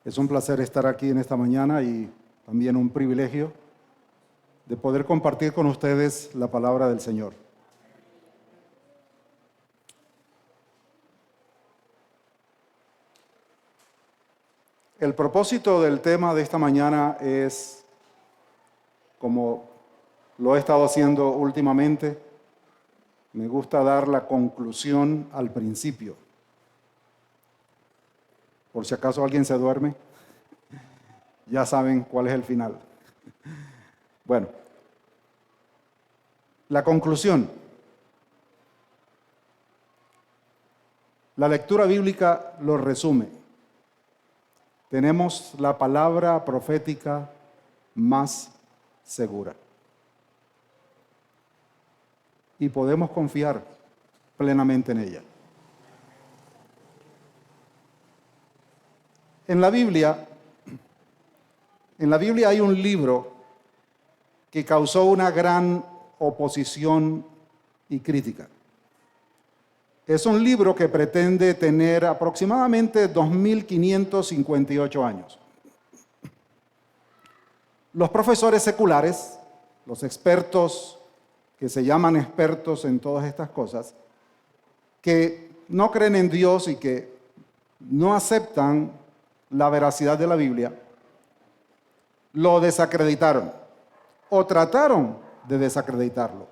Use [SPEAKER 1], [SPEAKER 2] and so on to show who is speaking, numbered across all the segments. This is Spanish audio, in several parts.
[SPEAKER 1] Es un placer estar aquí en esta mañana y también un privilegio de poder compartir con ustedes la palabra del Señor. El propósito del tema de esta mañana es, como lo he estado haciendo últimamente, me gusta dar la conclusión al principio. Por si acaso alguien se duerme, ya saben cuál es el final. Bueno, la conclusión. La lectura bíblica lo resume. Tenemos la palabra profética más segura. Y podemos confiar plenamente en ella. En la Biblia hay un libro que causó una gran oposición y crítica. Es un libro que pretende tener aproximadamente 2558 años. Los profesores seculares, los expertos que se llaman expertos en todas estas cosas, que no creen en Dios y que no aceptan la veracidad de la Biblia, lo desacreditaron o trataron de desacreditarlo.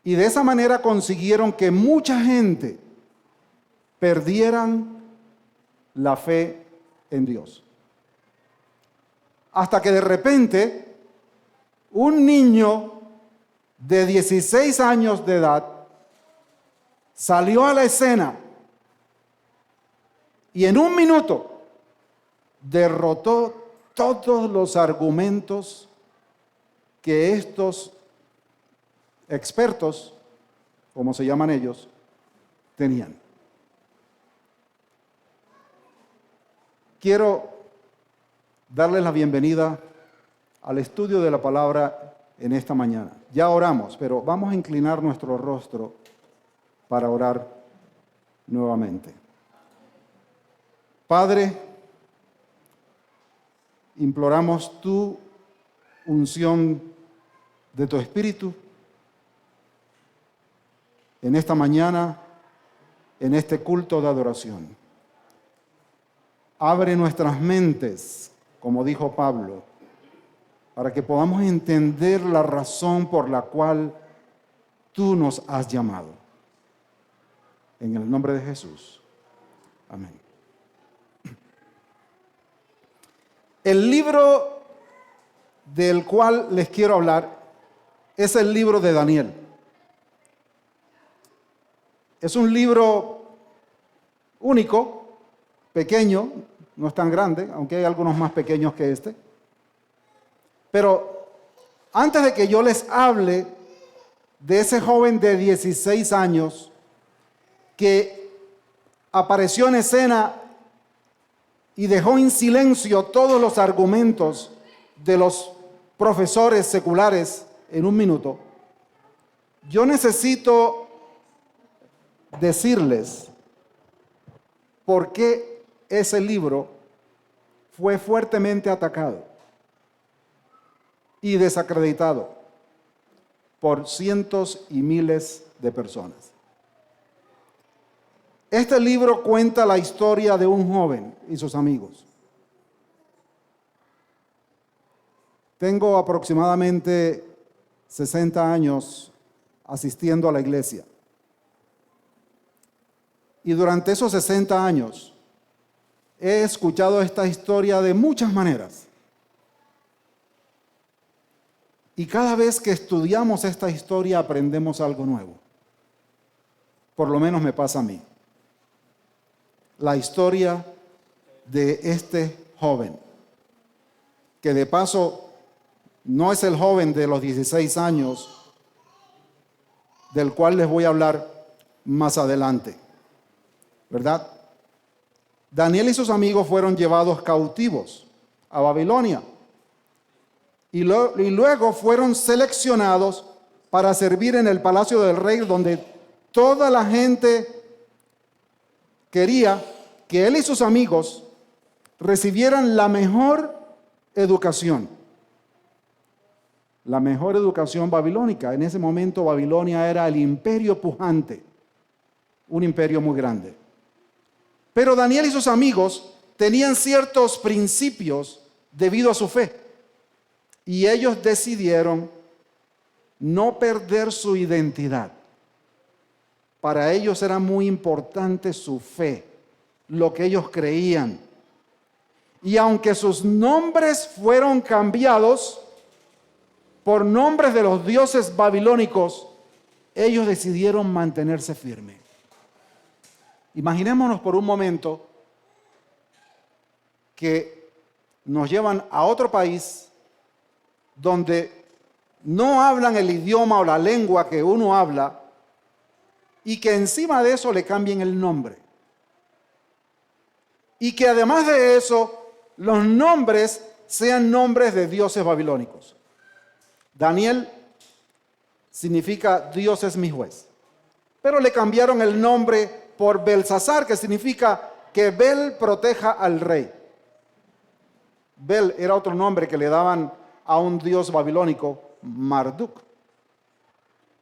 [SPEAKER 1] Y de esa manera consiguieron que mucha gente perdieran la fe en Dios. Hasta que de repente un niño de 16 años de edad salió a la escena y en un minuto derrotó todos los argumentos que estos expertos, como se llaman ellos, tenían. Quiero darles la bienvenida al estudio de la palabra en esta mañana. Ya oramos, pero vamos a inclinar nuestro rostro para orar nuevamente. Padre, imploramos tu unción de tu Espíritu en esta mañana, en este culto de adoración. Abre nuestras mentes, como dijo Pablo, para que podamos entender la razón por la cual tú nos has llamado. En el nombre de Jesús. Amén. El libro del cual les quiero hablar es el libro de Daniel. Es un libro único, pequeño, no es tan grande, aunque hay algunos más pequeños que este. Pero antes de que yo les hable de ese joven de 16 años que apareció en escena y dejó en silencio todos los argumentos de los profesores seculares en un minuto, yo necesito decirles por qué ese libro fue fuertemente atacado y desacreditado por cientos y miles de personas. Este libro cuenta la historia de un joven y sus amigos. Tengo aproximadamente 60 años asistiendo a la iglesia. Y durante esos 60 años he escuchado esta historia de muchas maneras. Y cada vez que estudiamos esta historia aprendemos algo nuevo. Por lo menos me pasa a mí. La historia de este joven, que de paso no es el joven de los 16 años del cual les voy a hablar más adelante, ¿verdad? Daniel y sus amigos fueron llevados cautivos a Babilonia y luego fueron seleccionados para servir en el palacio del rey, donde toda la gente quería que él y sus amigos recibieran la mejor educación. La mejor educación babilónica. En ese momento Babilonia era el imperio pujante, un imperio muy grande. Pero Daniel y sus amigos tenían ciertos principios debido a su fe. Y ellos decidieron no perder su identidad. Para ellos era muy importante su fe, lo que ellos creían. Y aunque sus nombres fueron cambiados por nombres de los dioses babilónicos, ellos decidieron mantenerse firmes. Imaginémonos por un momento que nos llevan a otro país donde no hablan el idioma o la lengua que uno habla y que encima de eso le cambien el nombre. Y que además de eso, los nombres sean nombres de dioses babilónicos. Daniel significa Dios es mi juez. Pero le cambiaron el nombre por Belsasar, que significa que Bel proteja al rey. Bel era otro nombre que le daban a un dios babilónico, Marduk.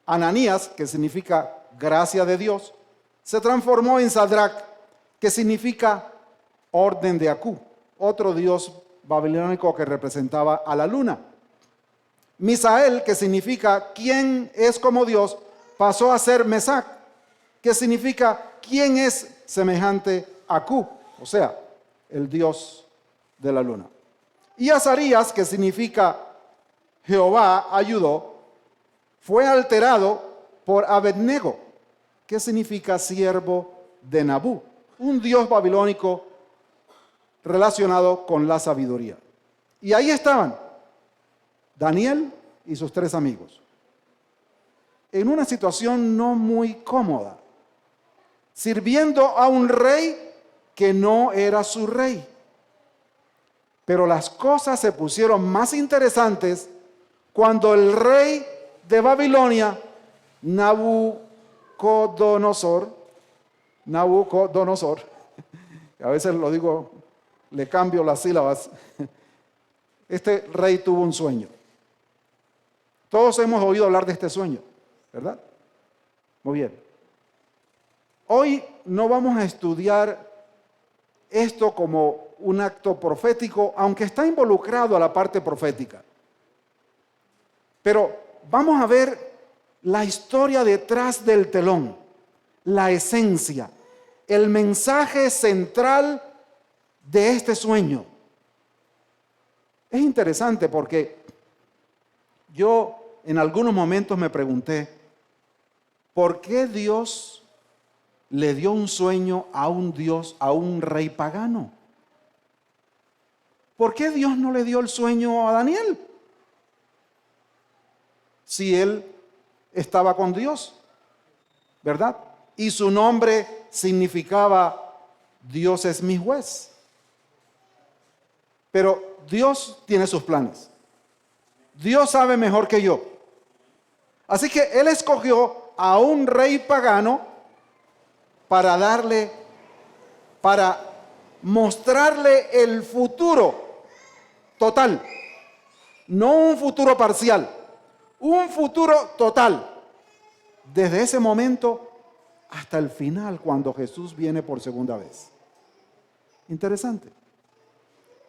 [SPEAKER 1] Ananías, que significa gracia de Dios, se transformó en Sadrach, que significa orden de Akú, otro dios babilónico que representaba a la luna. Misael, que significa quién es como Dios, pasó a ser Mesac, que significa quién es semejante a Akú, o sea, el dios de la luna. Y Azarías, que significa Jehová ayudó, fue alterado por Abednego, que significa siervo de Nabú, un dios babilónico relacionado con la sabiduría. Y ahí estaban Daniel y sus 3 amigos, en una situación no muy cómoda, sirviendo a un rey que no era su rey. Pero las cosas se pusieron más interesantes cuando el rey de Babilonia, Nabucodonosor, a veces lo digo, le cambio las sílabas, este rey tuvo un sueño. Todos hemos oído hablar de este sueño, ¿verdad? Muy bien. Hoy no vamos a estudiar esto como un acto profético, aunque está involucrado a la parte profética. Pero vamos a ver la historia detrás del telón, la esencia, el mensaje central de este sueño. Es interesante porque yo en algunos momentos me pregunté, ¿por qué Dios le dio un sueño a un Dios, a un rey pagano? ¿Por qué Dios no le dio el sueño a Daniel? Si él estaba con Dios, ¿verdad? Y su nombre significaba Dios es mi juez. Pero Dios tiene sus planes. Dios sabe mejor que yo. Así que él escogió a un rey pagano para mostrarle el futuro total, no un futuro parcial, un futuro total, desde ese momento hasta el final, cuando Jesús viene por segunda vez. Interesante.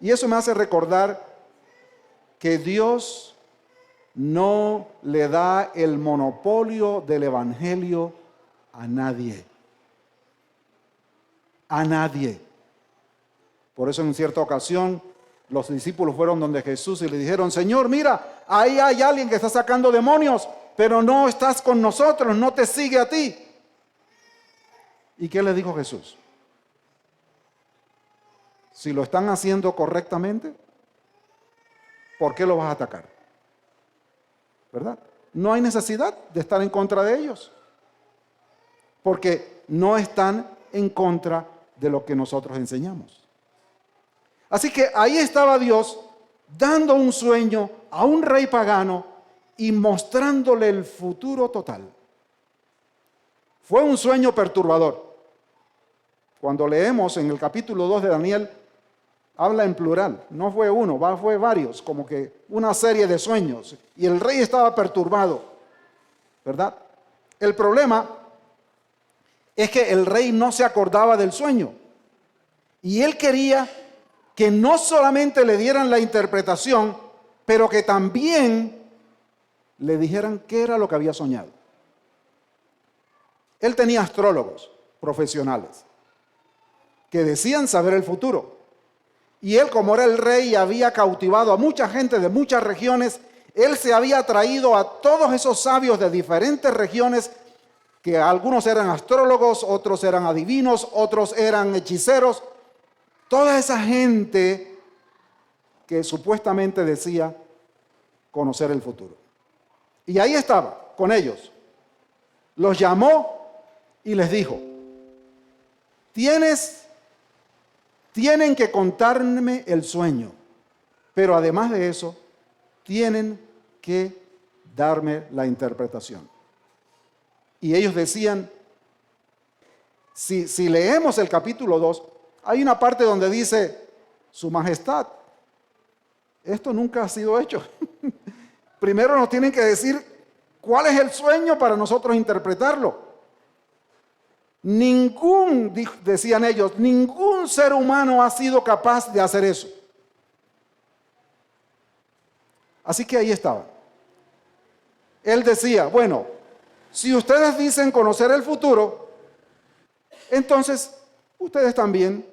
[SPEAKER 1] Y eso me hace recordar que Dios no le da el monopolio del evangelio a nadie. A nadie. Por eso en cierta ocasión los discípulos fueron donde Jesús y le dijeron, Señor, mira, ahí hay alguien que está sacando demonios, pero no estás con nosotros, no te sigue a ti. ¿Y qué le dijo Jesús? Si lo están haciendo correctamente, ¿por qué lo vas a atacar? ¿Verdad? No hay necesidad de estar en contra de ellos, porque no están en contra de lo que nosotros enseñamos. Así que ahí estaba Dios dando un sueño a un rey pagano y mostrándole el futuro total. Fue un sueño perturbador. Cuando leemos en el capítulo 2 de Daniel, Habla en plural, no fue uno, fue varios, como que una serie de sueños. Y el rey estaba perturbado, ¿verdad? El problema es que el rey no se acordaba del sueño. Y él quería que no solamente le dieran la interpretación, pero que también le dijeran qué era lo que había soñado. Él tenía astrólogos profesionales que decían saber el futuro. Y él, como era el rey y había cautivado a mucha gente de muchas regiones, él se había traído a todos esos sabios de diferentes regiones, que algunos eran astrólogos, otros eran adivinos, otros eran hechiceros. Toda esa gente que supuestamente decía conocer el futuro. Y ahí estaba, con ellos. Los llamó y les dijo: tienen que contarme el sueño, pero además de eso, tienen que darme la interpretación. Y ellos decían, si leemos el capítulo 2, hay una parte donde dice: Su Majestad, esto nunca ha sido hecho. Primero nos tienen que decir cuál es el sueño para nosotros interpretarlo. Decían ellos, ningún ser humano ha sido capaz de hacer eso. Así que ahí estaba. Él decía, bueno, si ustedes dicen conocer el futuro, entonces ustedes también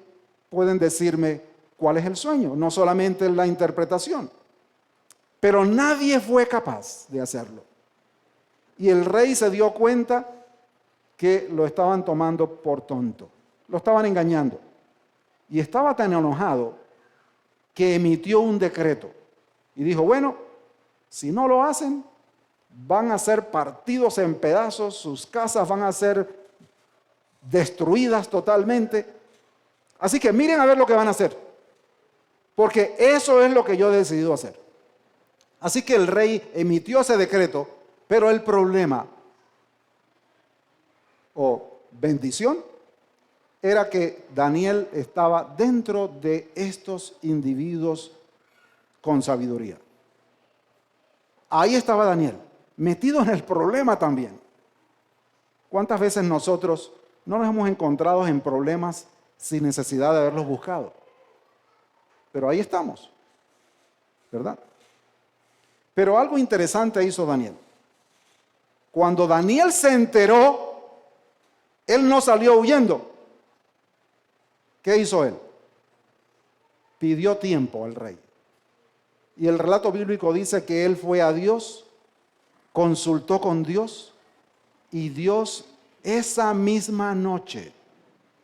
[SPEAKER 1] pueden decirme cuál es el sueño, no solamente la interpretación. Pero nadie fue capaz de hacerlo. Y el rey se dio cuenta que lo estaban tomando por tonto, lo estaban engañando. Y estaba tan enojado que emitió un decreto y dijo, bueno, si no lo hacen, van a ser partidos en pedazos, sus casas van a ser destruidas totalmente. Así que miren a ver lo que van a hacer, porque eso es lo que yo he decidido hacer. Así que el rey emitió ese decreto, pero el problema o bendición era que Daniel estaba dentro de estos individuos con sabiduría. Ahí estaba Daniel, metido en el problema también. ¿Cuántas veces nosotros no nos hemos encontrado en problemas sin necesidad de haberlos buscado? Pero ahí estamos, ¿verdad? Pero algo interesante hizo Daniel. Cuando Daniel se enteró, él no salió huyendo. ¿Qué hizo él? Pidió tiempo al rey. Y el relato bíblico dice que él fue a Dios, consultó con Dios, y Dios esa misma noche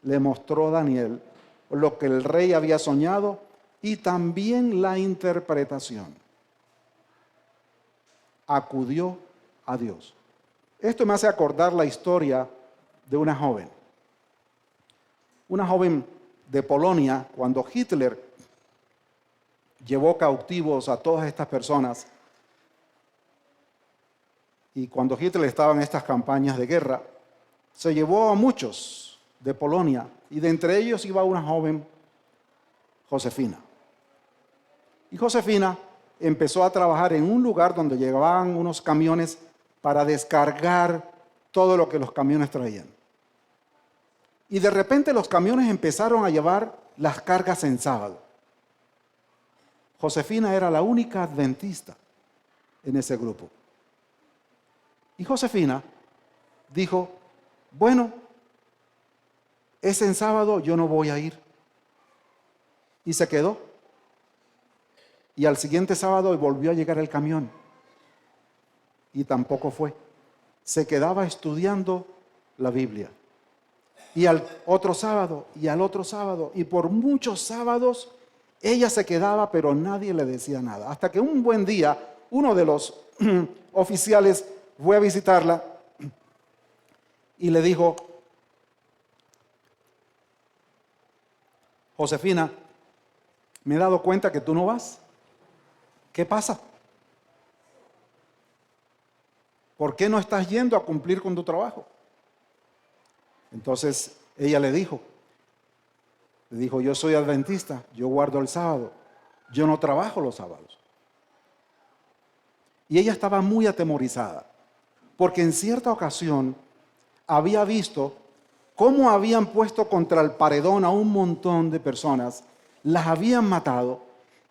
[SPEAKER 1] le mostró a Daniel lo que el rey había soñado y también la interpretación. Acudió a Dios. Esto me hace acordar la historia de una joven de Polonia, cuando Hitler llevó cautivos a todas estas personas, y cuando Hitler estaba en estas campañas de guerra, se llevó a muchos de Polonia, y de entre ellos iba una joven, Josefina. Y Josefina empezó a trabajar en un lugar donde llevaban unos camiones para descargar todo lo que los camiones traían. Y de repente los camiones empezaron a llevar las cargas en sábado. Josefina era la única adventista en ese grupo. Y Josefina dijo, bueno, es en sábado, yo no voy a ir. Y se quedó. Y al siguiente sábado volvió a llegar el camión. Y tampoco fue. Se quedaba estudiando la Biblia. Y al otro sábado, y al otro sábado, y por muchos sábados, ella se quedaba, pero nadie le decía nada. Hasta que un buen día, uno de los oficiales fue a visitarla y le dijo, Josefina, me he dado cuenta que tú no vas. ¿Qué pasa? ¿Por qué no estás yendo a cumplir con tu trabajo? Entonces ella le dijo, Le dijo, yo soy adventista, yo guardo el sábado, yo no trabajo los sábados. Y ella estaba muy atemorizada, porque en cierta ocasión había visto cómo habían puesto contra el paredón a un montón de personas, las habían matado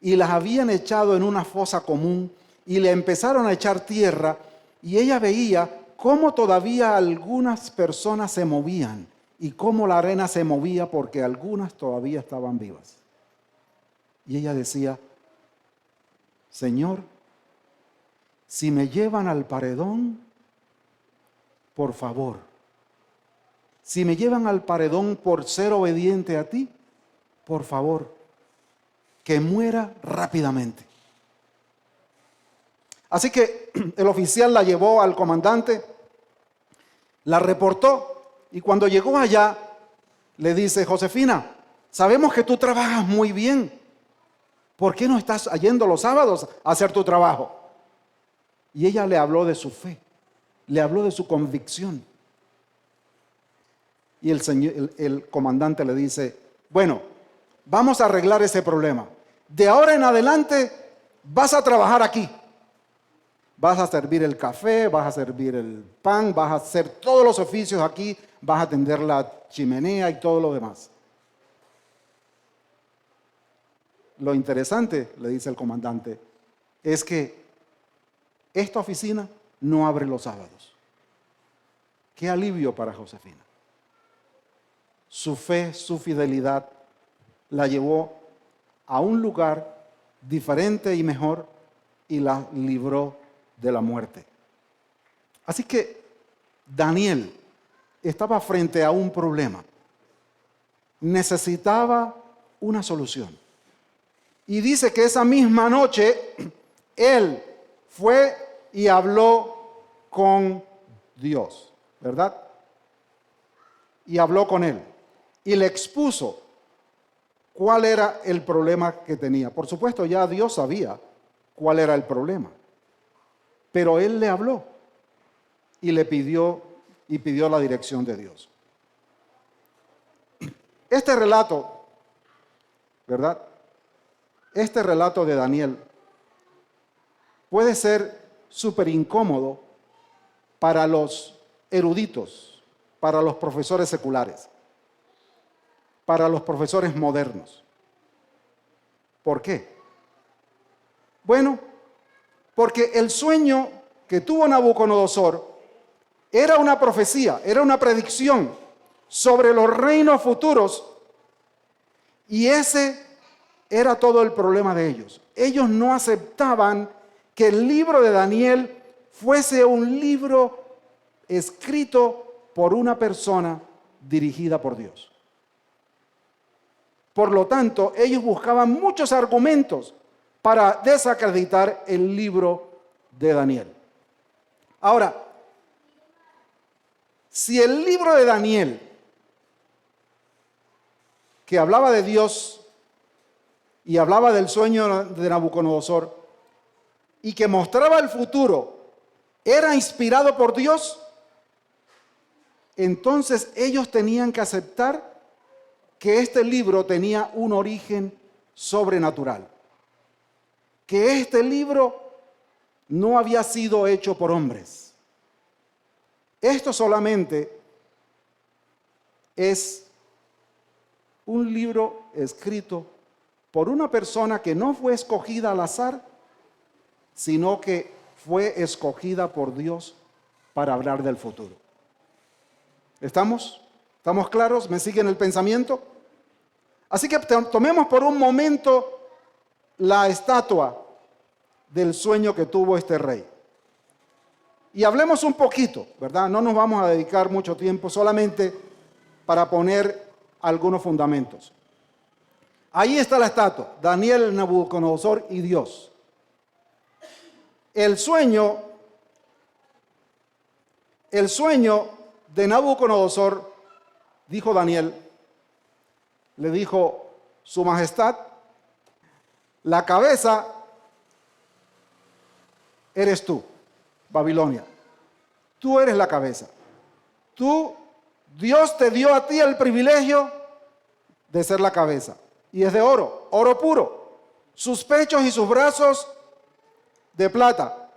[SPEAKER 1] y las habían echado en una fosa común y le empezaron a echar tierra, y ella veía cómo todavía algunas personas se movían y cómo la arena se movía porque algunas todavía estaban vivas. Y ella decía, Señor, si me llevan al paredón, por favor, si me llevan al paredón por ser obediente a ti, por favor, que muera rápidamente. Así que el oficial la llevó al comandante, la reportó, y cuando llegó allá, le dice, Josefina, sabemos que tú trabajas muy bien. ¿Por qué no estás yendo los sábados a hacer tu trabajo? Y ella le habló de su fe, le habló de su convicción. Y el comandante le dice, bueno, vamos a arreglar ese problema. De ahora en adelante vas a trabajar aquí. Vas a servir el café, vas a servir el pan, vas a hacer todos los oficios aquí, vas a atender la chimenea y todo lo demás. Lo interesante, le dice el comandante, es que esta oficina no abre los sábados. Qué alivio para Josefina. Su fe, su fidelidad la llevó a un lugar diferente y mejor y la libró de la muerte. Así que Daniel estaba frente a un problema. Necesitaba una solución. Y dice que esa misma noche él fue y habló con Dios, ¿verdad? Y habló con él y le expuso cuál era el problema que tenía. Por supuesto, ya Dios sabía cuál era el problema, pero él le habló y le pidió la dirección de Dios. Este relato, ¿verdad? Este relato de Daniel puede ser súper incómodo para los eruditos, para los profesores seculares, para los profesores modernos. ¿Por qué? Bueno, porque el sueño que tuvo Nabucodonosor era una profecía, era una predicción sobre los reinos futuros, y ese era todo el problema de ellos. Ellos no aceptaban que el libro de Daniel fuese un libro escrito por una persona dirigida por Dios. Por lo tanto, ellos buscaban muchos argumentos para desacreditar el libro de Daniel. Ahora, si el libro de Daniel, que hablaba de Dios y hablaba del sueño de Nabucodonosor y que mostraba el futuro, era inspirado por Dios, entonces ellos tenían que aceptar que este libro tenía un origen sobrenatural, que este libro no había sido hecho por hombres. Esto solamente es un libro escrito por una persona que no fue escogida al azar, sino que fue escogida por Dios para hablar del futuro. ¿Estamos? ¿Estamos claros? ¿Me siguen el pensamiento? Así que tomemos por un momento la estatua del sueño que tuvo este rey. Y hablemos un poquito, ¿verdad? No nos vamos a dedicar mucho tiempo, solamente para poner algunos fundamentos. Ahí está la estatua, Daniel, Nabucodonosor y Dios. El sueño de Nabucodonosor, dijo Daniel, le dijo, Su Majestad, la cabeza eres tú, Babilonia. Tú eres la cabeza. Dios te dio a ti el privilegio de ser la cabeza. Y es de oro, oro puro. Sus pechos y sus brazos de plata.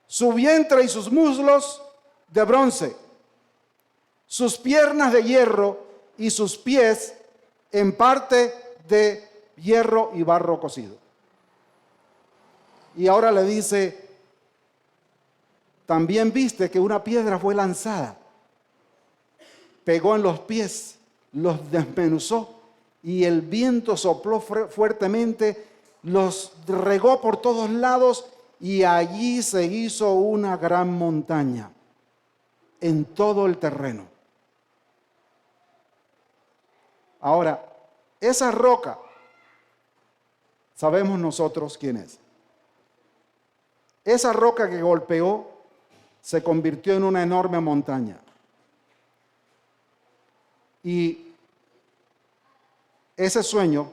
[SPEAKER 1] Su vientre y sus muslos de bronce. Sus piernas de hierro y sus pies en parte de hierro y barro cocido. Y ahora le dice, también viste que una piedra fue lanzada, pegó en los pies, los desmenuzó, y el viento sopló fuertemente, los regó por todos lados, y allí se hizo una gran montaña en todo el terreno. Ahora, esa roca, sabemos nosotros quién es. Esa roca que golpeó se convirtió en una enorme montaña. Y ese sueño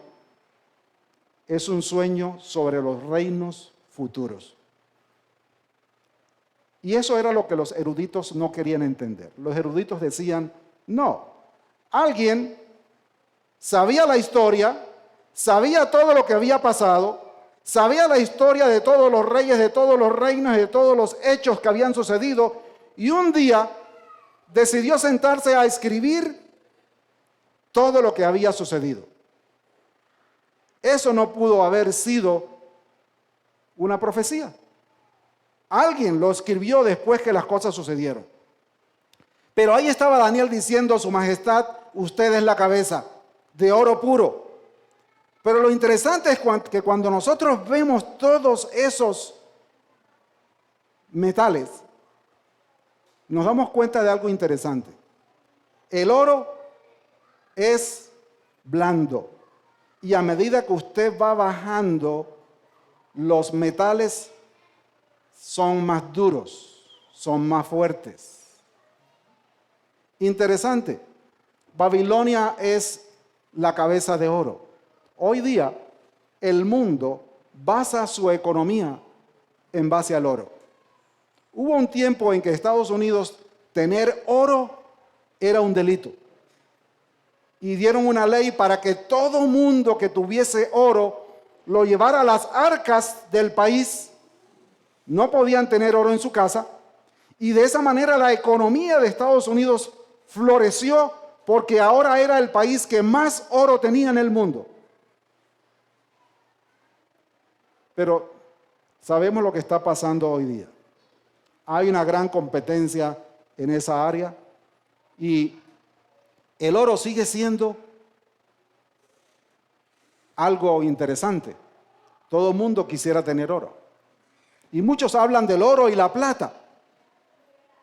[SPEAKER 1] es un sueño sobre los reinos futuros. Y eso era lo que los eruditos no querían entender. Los eruditos decían, no, alguien sabía la historia, sabía todo lo que había pasado, sabía la historia de todos los reyes, de todos los reinos, de todos los hechos que habían sucedido, y un día decidió sentarse a escribir todo lo que había sucedido. Eso no pudo haber sido una profecía. Alguien lo escribió después que las cosas sucedieron. Pero ahí estaba Daniel diciendo, Su Majestad, usted es la cabeza, de oro puro. Pero lo interesante es que cuando nosotros vemos todos esos metales, nos damos cuenta de algo interesante. El oro es blando, y a medida que usted va bajando, los metales son más duros, son más fuertes. Interesante, Babilonia es la cabeza de oro. Hoy día el mundo basa su economía en base al oro. Hubo un tiempo en que Estados Unidos tener oro era un delito. Y dieron una ley para que todo mundo que tuviese oro lo llevara a las arcas del país. No podían tener oro en su casa. Y de esa manera la economía de Estados Unidos floreció porque ahora era el país que más oro tenía en el mundo. Pero sabemos lo que está pasando hoy día. Hay una gran competencia en esa área y el oro sigue siendo algo interesante. Todo el mundo quisiera tener oro. Y muchos hablan del oro y la plata.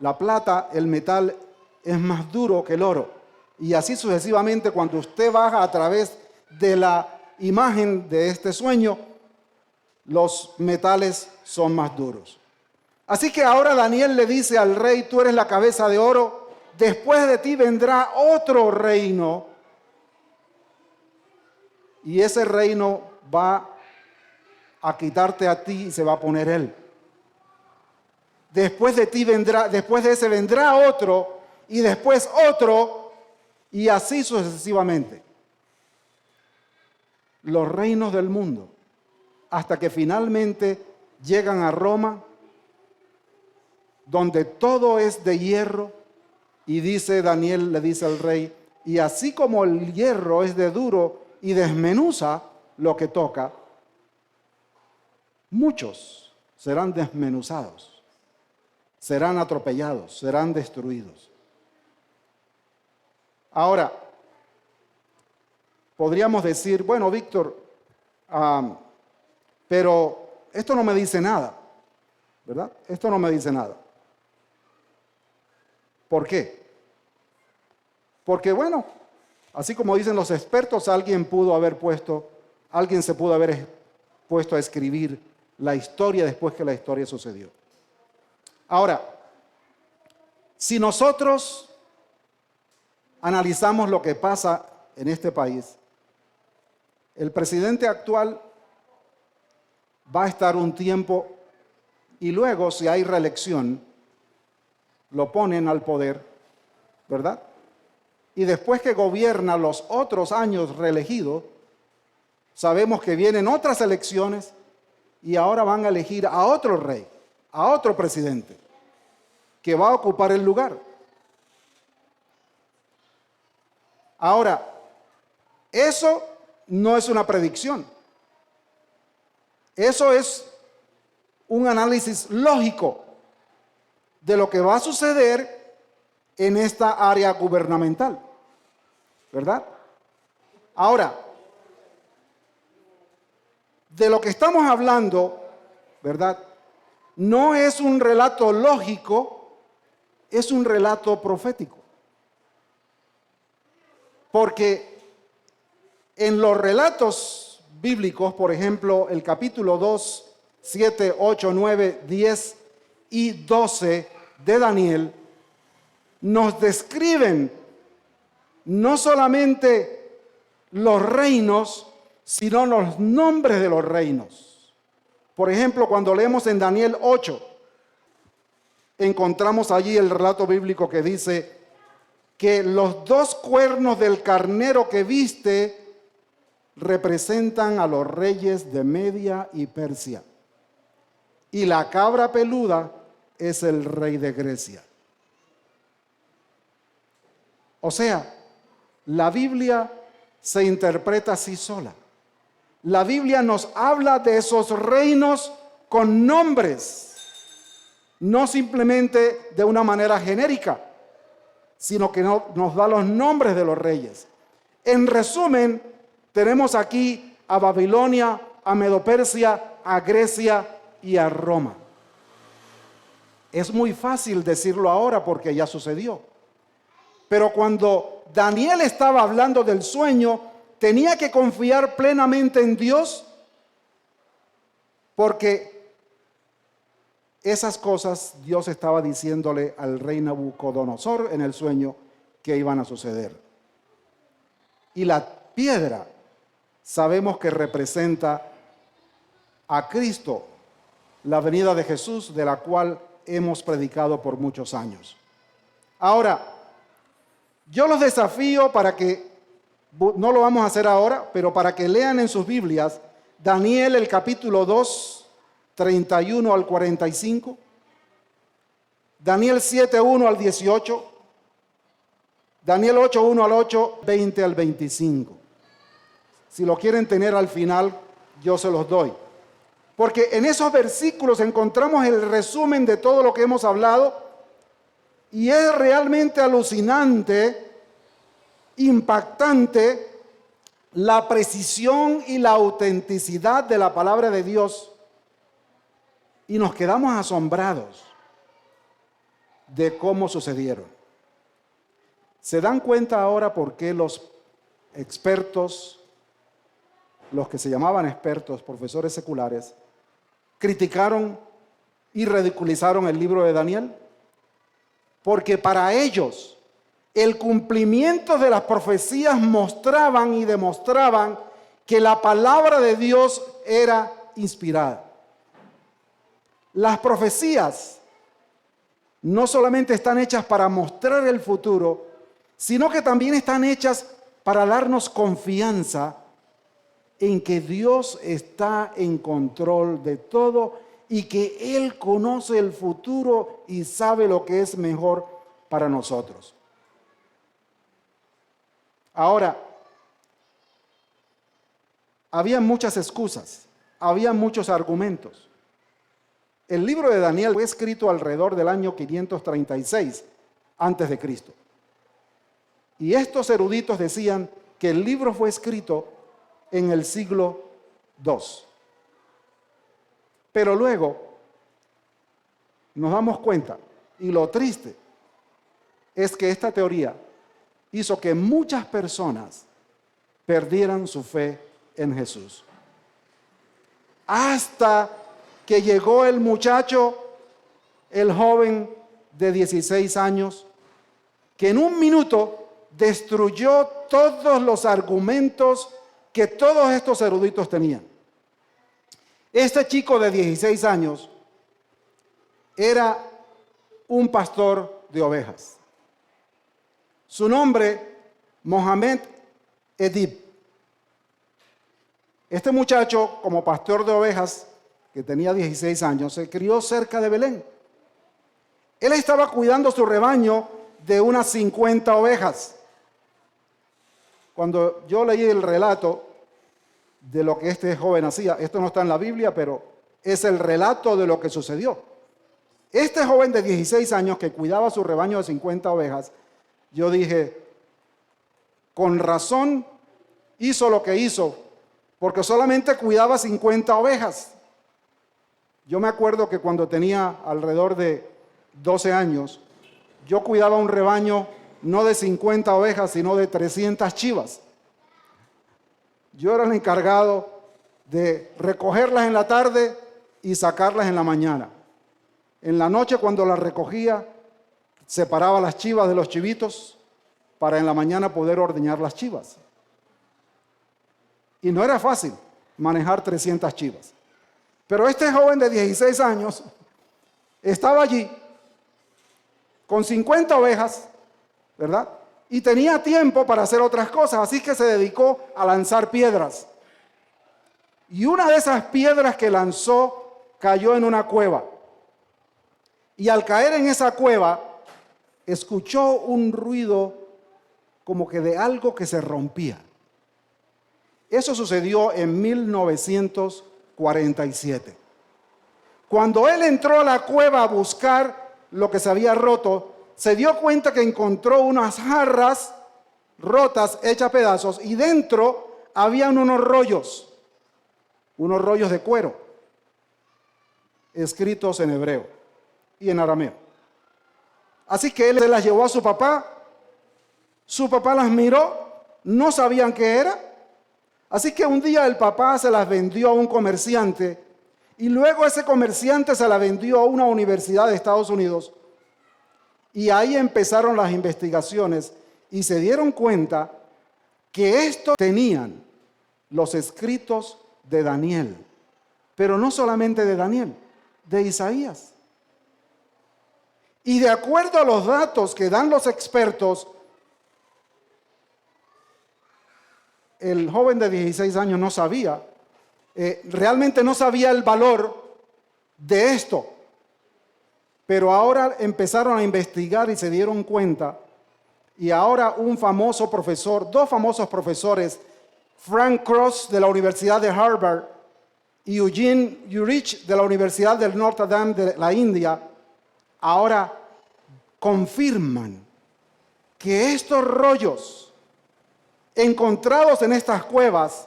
[SPEAKER 1] La plata, el metal, es más duro que el oro. Y así sucesivamente, cuando usted baja a través de la imagen de este sueño, los metales son más duros. Así que ahora Daniel le dice al rey, tú eres la cabeza de oro, después de ti vendrá otro reino, y ese reino va a quitarte a ti y se va a poner él. Después de ti vendrá, después de ese vendrá otro, y después otro, y así sucesivamente. Los reinos del mundo, hasta que finalmente llegan a Roma, donde todo es de hierro, y dice Daniel, le dice al rey, y así como el hierro es de duro y desmenuza lo que toca, muchos serán desmenuzados, serán atropellados, serán destruidos. Ahora, podríamos decir, bueno, Víctor, pero esto no me dice nada, ¿verdad? Esto no me dice nada. ¿Por qué? Porque, bueno, así como dicen los expertos, alguien se pudo haber puesto a escribir la historia después que la historia sucedió. Ahora, si nosotros analizamos lo que pasa en este país, el presidente actual va a estar un tiempo y luego, si hay reelección, lo ponen al poder, ¿verdad? y después que gobierna los otros años reelegido, sabemos que vienen otras elecciones y ahora van a elegir a otro rey, a otro presidente, que va a ocupar el lugar. Ahora, eso no es una predicción. Eso es un análisis lógico de lo que va a suceder en esta área gubernamental, ¿verdad? Ahora, de lo que estamos hablando, ¿verdad? No es un relato lógico, es un relato profético. Porque en los relatos bíblicos, por ejemplo, el capítulo 2, 7, 8, 9, 10 y 12 de Daniel, nos describen no solamente los reinos, sino los nombres de los reinos. Por ejemplo, cuando leemos en Daniel 8, encontramos allí el relato bíblico que dice que los 2 cuernos del carnero que viste representan a los reyes de Media y Persia, y la cabra peluda es el rey de Grecia. O sea, la Biblia se interpreta así sola. La Biblia nos habla de esos reinos con nombres, no simplemente de una manera genérica, sino que nos da los nombres de los reyes. En resumen, tenemos aquí a Babilonia, a Medo-Persia, a Grecia y a Roma. Es muy fácil decirlo ahora porque ya sucedió. Pero cuando Daniel estaba hablando del sueño, tenía que confiar plenamente en Dios, porque esas cosas Dios estaba diciéndole al rey Nabucodonosor en el sueño que iban a suceder. Y la piedra sabemos que representa a Cristo, la venida de Jesús, de la cual hemos predicado por muchos años. Ahora, yo los desafío para que, no lo vamos a hacer ahora, pero para que lean en sus Biblias Daniel el capítulo 2, 31 al 45, Daniel 7, 1 al 18, Daniel 8, 1 al 8, 20 al 25. Si lo quieren tener al final, yo se los doy. Porque en esos versículos encontramos el resumen de todo lo que hemos hablado y es realmente alucinante, impactante, la precisión y la autenticidad de la palabra de Dios. Y nos quedamos asombrados de cómo sucedieron. ¿Se dan cuenta ahora por qué los expertos, los que se llamaban expertos, profesores seculares, criticaron y ridiculizaron el libro de Daniel? Porque para ellos el cumplimiento de las profecías mostraban y demostraban que la palabra de Dios era inspirada. Las profecías no solamente están hechas para mostrar el futuro, sino que también están hechas para darnos confianza en que Dios está en control de todo y que Él conoce el futuro y sabe lo que es mejor para nosotros. Ahora, había muchas excusas, había muchos argumentos. El libro de Daniel fue escrito alrededor del año 536 antes de Cristo. Y estos eruditos decían que el libro fue escrito en el siglo II. Pero luego nos damos cuenta, y lo triste es que esta teoría hizo que muchas personas perdieran su fe en Jesús. Hasta que llegó el muchacho, el joven de 16 años, que en un minuto destruyó todos los argumentos que todos estos eruditos tenían. Este chico de 16 años era un pastor de ovejas. Su nombre Mohamed Edib. Este muchacho, como pastor de ovejas, que tenía 16 años, se crió cerca de Belén. Él estaba cuidando su rebaño de unas 50 ovejas. Cuando yo leí el relato de lo que este joven hacía, esto no está en la Biblia, pero es el relato de lo que sucedió. Este joven de 16 años que cuidaba su rebaño de 50 ovejas, yo dije, con razón hizo lo que hizo, porque solamente cuidaba 50 ovejas. Yo me acuerdo que cuando tenía alrededor de 12 años, yo cuidaba un rebaño no de 50 ovejas, sino de 300 chivas. Yo era el encargado de recogerlas en la tarde y sacarlas en la mañana. En la noche, cuando las recogía, separaba las chivas de los chivitos para en la mañana poder ordeñar las chivas. Y no era fácil manejar 300 chivas. Pero este joven de 16 años estaba allí con 50 ovejas, ¿verdad? Y tenía tiempo para hacer otras cosas, así que se dedicó a lanzar piedras. Y una de esas piedras que lanzó cayó en una cueva. Y al caer en esa cueva, escuchó un ruido como que de algo que se rompía. Eso sucedió en 1947. Cuando él entró a la cueva a buscar lo que se había roto, se dio cuenta que encontró unas jarras rotas, hechas pedazos, y dentro habían unos rollos de cuero, escritos en hebreo y en arameo. Así que él se las llevó a su papá las miró, no sabían qué era, así que un día el papá se las vendió a un comerciante y luego ese comerciante se las vendió a una universidad de Estados Unidos. Y ahí empezaron las investigaciones y se dieron cuenta que estos tenían los escritos de Daniel, pero no solamente de Daniel, de Isaías. Y de acuerdo a los datos que dan los expertos, el joven de 16 años no sabía, realmente no sabía el valor de esto. Pero ahora empezaron a investigar y se dieron cuenta, y ahora un famoso profesor, dos famosos profesores, Frank Cross de la Universidad de Harvard y Eugene Urich de la Universidad del Notre Dame de la India, ahora confirman que estos rollos encontrados en estas cuevas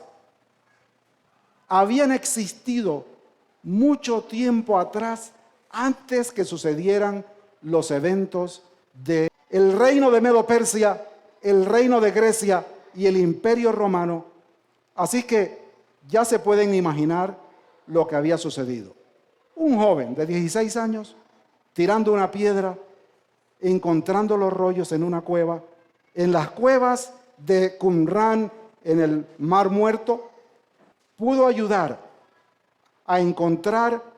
[SPEAKER 1] habían existido mucho tiempo atrás, antes que sucedieran los eventos del reino de Medo-Persia, el reino de Grecia y el imperio romano. Así que ya se pueden imaginar lo que había sucedido. Un joven de 16 años tirando una piedra, encontrando los rollos en una cueva, en las cuevas de Qumran, en el Mar Muerto, pudo ayudar a encontrar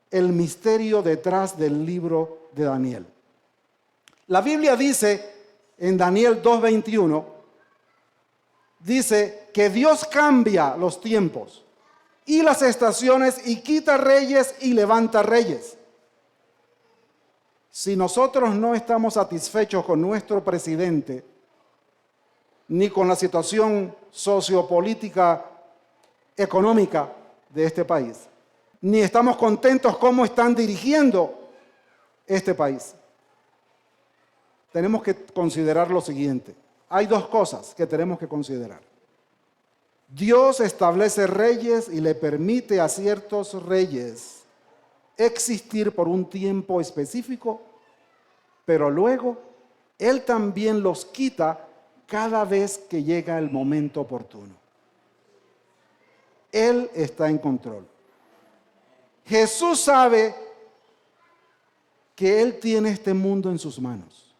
[SPEAKER 1] el misterio detrás del libro de Daniel. La Biblia dice en Daniel 2:21, dice que Dios cambia los tiempos y las estaciones y quita reyes y levanta reyes. Si nosotros no estamos satisfechos con nuestro presidente, ni con la situación sociopolítica, económica de este país, ni estamos contentos cómo están dirigiendo este país, tenemos que considerar lo siguiente. Hay dos cosas que tenemos que considerar. Dios establece reyes y le permite a ciertos reyes existir por un tiempo específico, pero luego Él también los quita cada vez que llega el momento oportuno. Él está en control. Jesús sabe que Él tiene este mundo en sus manos.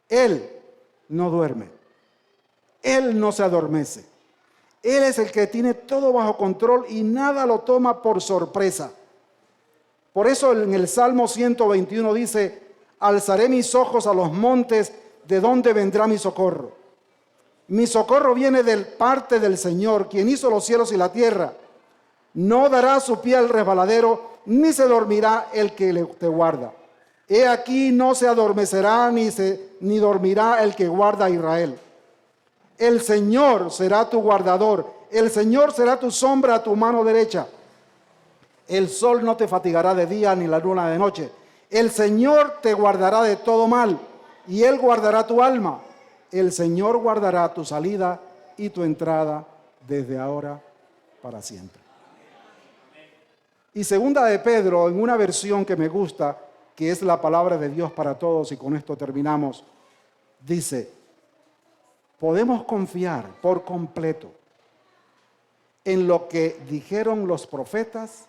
[SPEAKER 1] Él no duerme. Él no se adormece. Él es el que tiene todo bajo control y nada lo toma por sorpresa. Por eso en el Salmo 121 dice: alzaré mis ojos a los montes, ¿de dónde vendrá mi socorro? Mi socorro viene de parte del Señor, quien hizo los cielos y la tierra. No dará su pie al resbaladero, ni se dormirá el que te guarda. He aquí no se adormecerá ni dormirá el que guarda a Israel. El Señor será tu guardador, el Señor será tu sombra a tu mano derecha. El sol no te fatigará de día ni la luna de noche. El Señor te guardará de todo mal y Él guardará tu alma. El Señor guardará tu salida y tu entrada desde ahora para siempre. Y segunda de Pedro, en una versión que me gusta, que es la palabra de Dios para todos, y con esto terminamos, dice: podemos confiar por completo en lo que dijeron los profetas.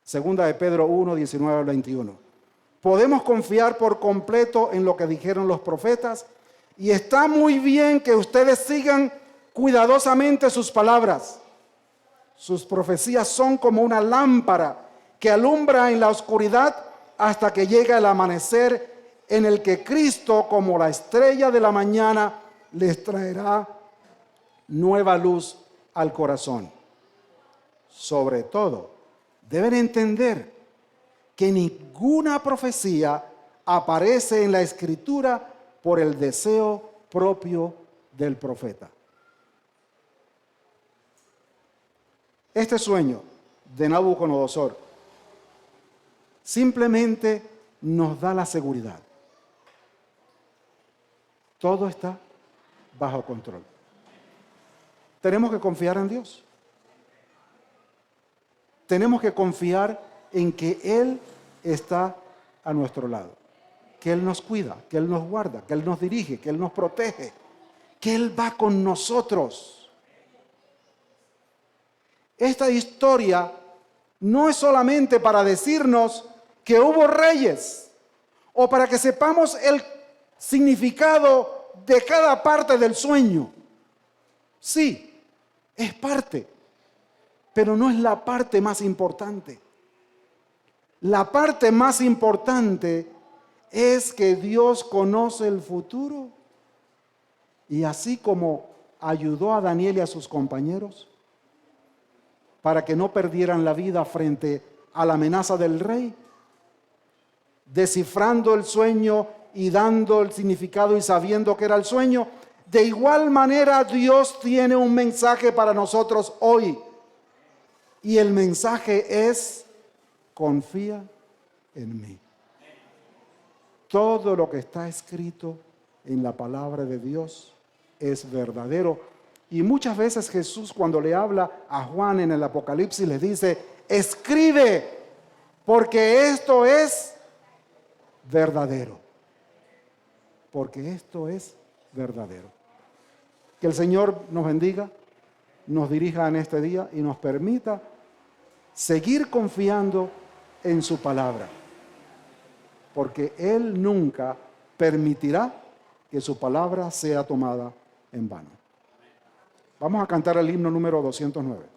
[SPEAKER 1] Segunda de Pedro 1, 19 al 21. Podemos confiar por completo en lo que dijeron los profetas, y está muy bien que ustedes sigan cuidadosamente sus palabras. Sus profecías son como una lámpara que alumbra en la oscuridad hasta que llega el amanecer, en el que Cristo, como la estrella de la mañana, les traerá nueva luz al corazón. Sobre todo, deben entender que ninguna profecía aparece en la Escritura por el deseo propio del profeta. Este sueño de Nabucodonosor simplemente nos da la seguridad. Todo está bajo control. Tenemos que confiar en Dios. Tenemos que confiar en que Él está a nuestro lado, que Él nos cuida, que Él nos guarda, que Él nos dirige, que Él nos protege, que Él va con nosotros. Esta historia no es solamente para decirnos que hubo reyes o para que sepamos el significado de cada parte del sueño. Sí, es parte, pero no es la parte más importante. La parte más importante es que Dios conoce el futuro, y así como ayudó a Daniel y a sus compañeros para que no perdieran la vida frente a la amenaza del rey, descifrando el sueño y dando el significado y sabiendo que era el sueño, de igual manera Dios tiene un mensaje para nosotros hoy. Y el mensaje es: confía en mí. Todo lo que está escrito en la palabra de Dios es verdadero. Y muchas veces Jesús, cuando le habla a Juan en el Apocalipsis, le dice: escribe, porque esto es verdadero. Porque esto es verdadero. Que el Señor nos bendiga, nos dirija en este día y nos permita seguir confiando en su palabra, porque Él nunca permitirá que su palabra sea tomada en vano. Vamos a cantar el himno número 209.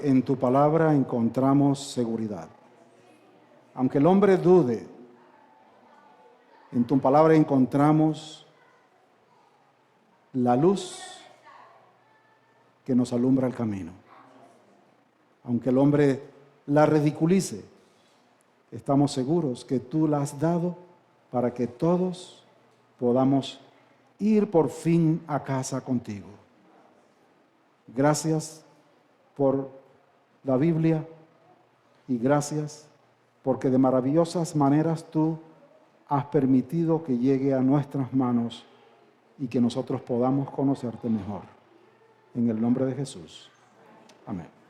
[SPEAKER 1] que en tu palabra encontramos seguridad. Aunque el hombre dude, en tu palabra encontramos la luz que nos alumbra el camino. Aunque el hombre la ridiculice, estamos seguros que tú la has dado para que todos podamos ir por fin a casa contigo. Gracias por la Biblia y gracias porque de maravillosas maneras tú has permitido que llegue a nuestras manos y que nosotros podamos conocerte mejor. En el nombre de Jesús. Amén.